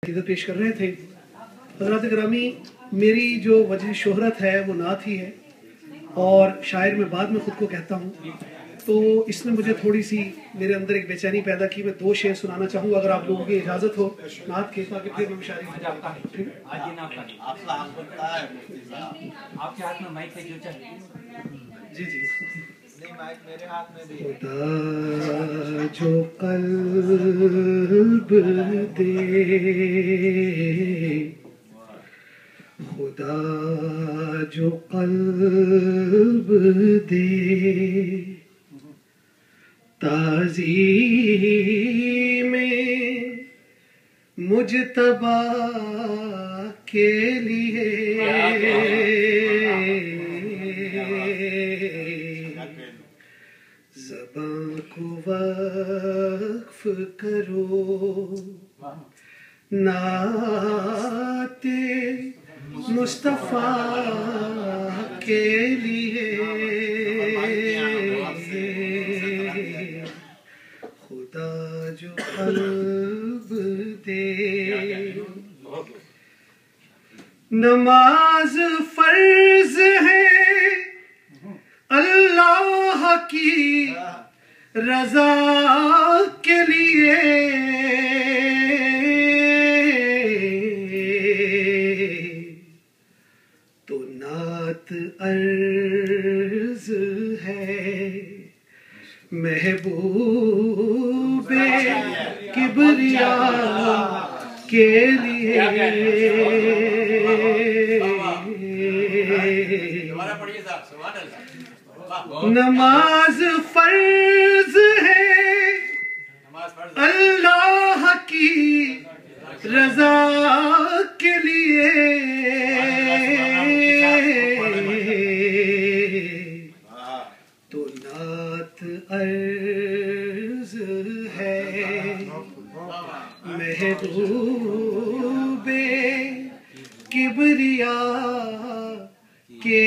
इधर पेश कर रहे थे। हज़रात ग्रामी, मेरी जो वजह शोहरत है वो नात ही है और शायर मैं बाद में खुद को कहता हूँ, तो इसने मुझे थोड़ी सी मेरे अंदर एक बेचैनी पैदा की। मैं दो शेर सुनाना चाहूँगा अगर आप लोगों की इजाज़त हो नात के, ताकि फिर मैं शायरी आपके हाथ में माइक है, जी जी माइक मेरे हाथ में भी। खुदा जो कल्ब दे, खुदा जो कल्ब दे, ताज़ीमे मुजतबा के लिए ज़बां को वक्फ करो, नाते मुस्तफ़ा के लिए। खुदा जो क़ल्ब दे, नमाज फर्ज है अल्लाह की रजा के लिए, तो नात अर्ज है महबूबे किबरिया के लिए। नमाज फर्ज है अल्लाह की रजा के लिए, तो नात अर्ज है महबूबे किबरिया के